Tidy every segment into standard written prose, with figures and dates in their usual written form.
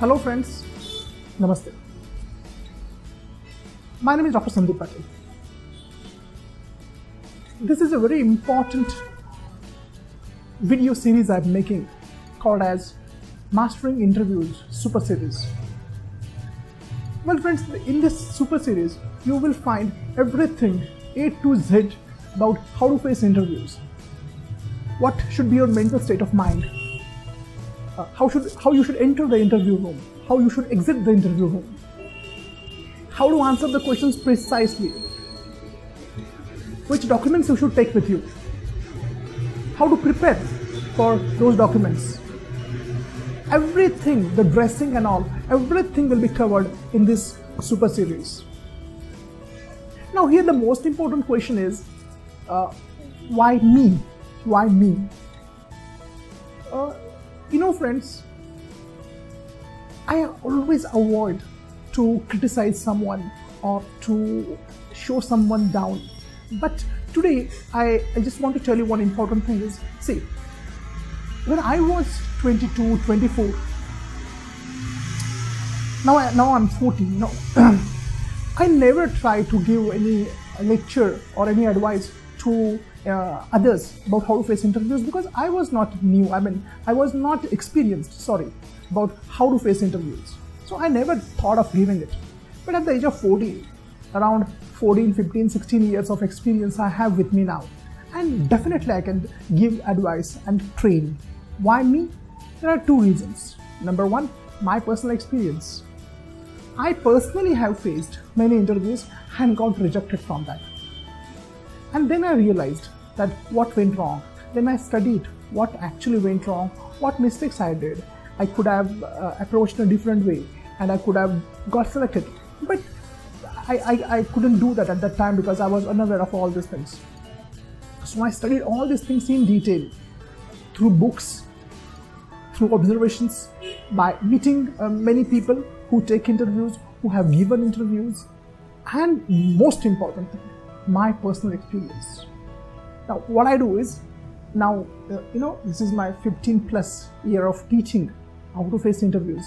Hello friends, Namaste. My name is Dr.Sandeep Patil. This is a very important video series I'm making called as Mastering Interviews Super Series. Well friends, in this super series, you will find everything A to Z about how to face interviews. What should be your mental state of mind? How you should enter the interview room, how you should exit the interview room, how to answer the questions precisely, which documents you should take with you, how to prepare for those documents. Everything, the dressing and all, everything will be covered in this super series. Now here the most important question is, why me? Why me? Friends, I always avoid to criticize someone or to show someone down. But today, I just want to tell you one important thing is, see, when I was 22, 24, now I'm 40, I never try to give any lecture or any advice to others about how to face interviews because I was not new. I was not experienced, about how to face interviews. So I never thought of giving it. But at the age of 14, around 14, 15, 16 years of experience I have with me now. And definitely I can give advice and train. Why me? There are two reasons. Number one, my personal experience. I personally have faced many interviews and got rejected from that. And then I realized that what went wrong. Then I studied what actually went wrong, what mistakes I did. I could have approached in a different way and I could have got selected. But I couldn't do that at that time because I was unaware of all these things. So I studied all these things in detail through books, through observations, by meeting many people who take interviews, who have given interviews, and most important thing, my personal experience. Now what I do is, this is my 15 plus year of teaching how to face interviews,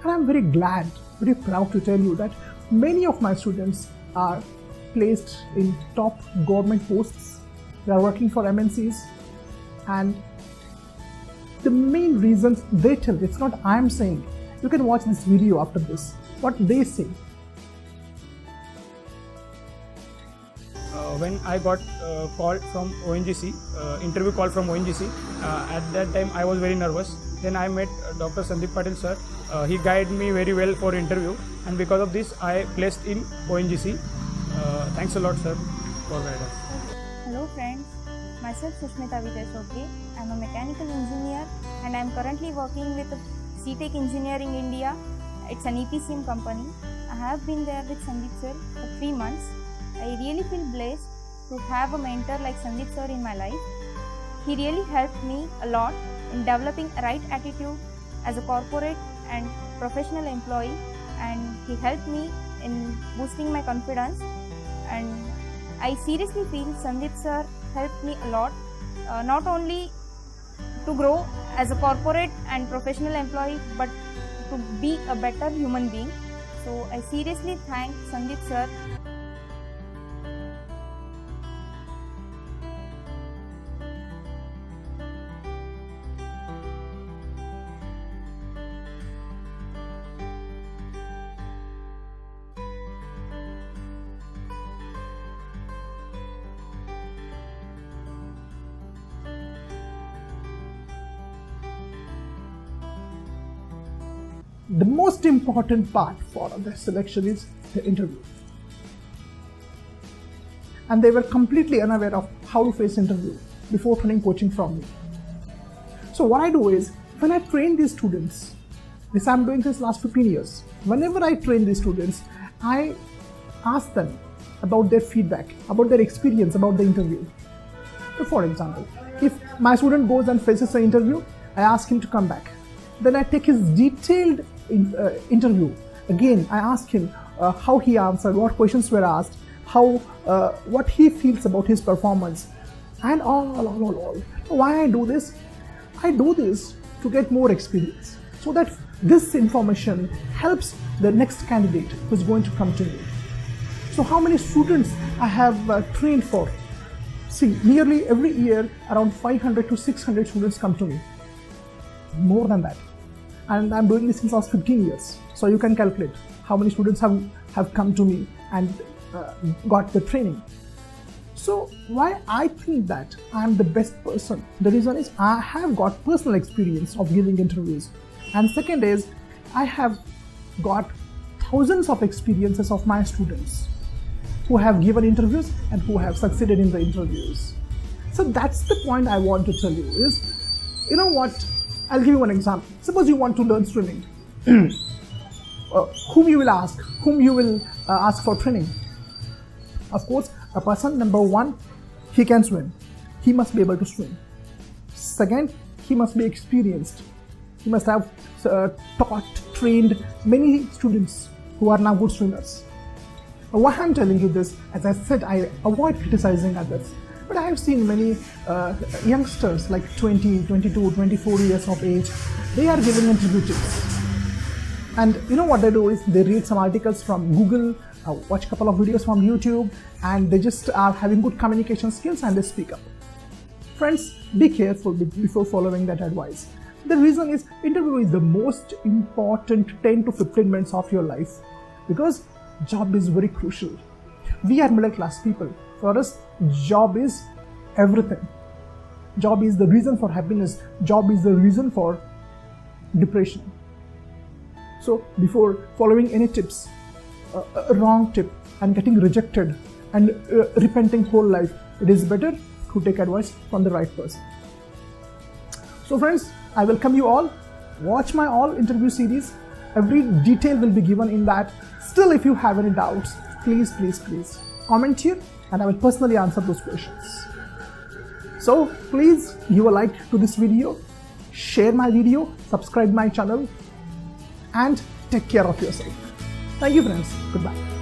and I'm very glad, very proud to tell you that many of my students are placed in top government posts. They are working for MNCs, and the main reasons they tell, it's not I'm saying, you can watch this video after this, what they say. When I got call from ONGC, interview call from ONGC, at that time I was very nervous. Then I met Dr. Sandeep Patil sir. He guided me very well for interview, and because of this I placed in ONGC. Thanks a lot sir for guidance. Hello friends, myself Sushmita Vijay. I am a mechanical engineer and I am currently working with CTech Engineering India. It's an EPCM company. I have been there with Sandeep sir for 3 months. I really feel blessed to have a mentor like Sandeep sir in my life. He really helped me a lot in developing a right attitude as a corporate and professional employee, and he helped me in boosting my confidence, and I seriously feel Sandeep sir helped me a lot, not only to grow as a corporate and professional employee but to be a better human being. So I seriously thank Sandeep sir. The most important part for the selection is the interview. And they were completely unaware of how to face interview before turning coaching from me. So what I do is, when I train these students, this I'm doing since last 15 years, whenever I train these students, I ask them about their feedback, about their experience, about the interview. So for example, if my student goes and faces an interview, I ask him to come back. Then I take his detailed interview. Again, I ask him how he answered, what questions were asked, what he feels about his performance, and all. Why I do this? I do this to get more experience, so that this information helps the next candidate who's going to come to me. So how many students I have trained for? See, nearly every year around 500 to 600 students come to me. More than that. And I'm doing this since last 15 years. So you can calculate how many students have come to me and got the training. So why I think that I'm the best person? The reason is I have got personal experience of giving interviews. And second is I have got thousands of experiences of my students who have given interviews and who have succeeded in the interviews. So that's the point I want to tell you is, you know what, I'll give you one example. Suppose you want to learn swimming. Whom you will ask for training? Of course, a person, number one, he can swim. He must be able to swim. Second, he must be experienced. He must have trained many students who are now good swimmers. Why I'm telling you this, as I said, I avoid criticizing others. But I have seen many youngsters like 20, 22, 24 years of age, they are giving interview tips. And you know what they do is they read some articles from Google, watch a couple of videos from YouTube, and they just are having good communication skills and they speak up. Friends, be careful before following that advice. The reason is interview is the most important 10 to 15 minutes of your life because job is very crucial. We are middle class people. For us, job is everything. Job is the reason for happiness. Job is the reason for depression. So before following any tips, a wrong tip and getting rejected and repenting whole life, it is better to take advice from the right person. So friends, I welcome you all. Watch my all interview series. Every detail will be given in that. Still, if you have any doubts, please comment here and I will personally answer those questions. So please give a like to this video, share my video, subscribe my channel, and take care of yourself. Thank you friends. Goodbye.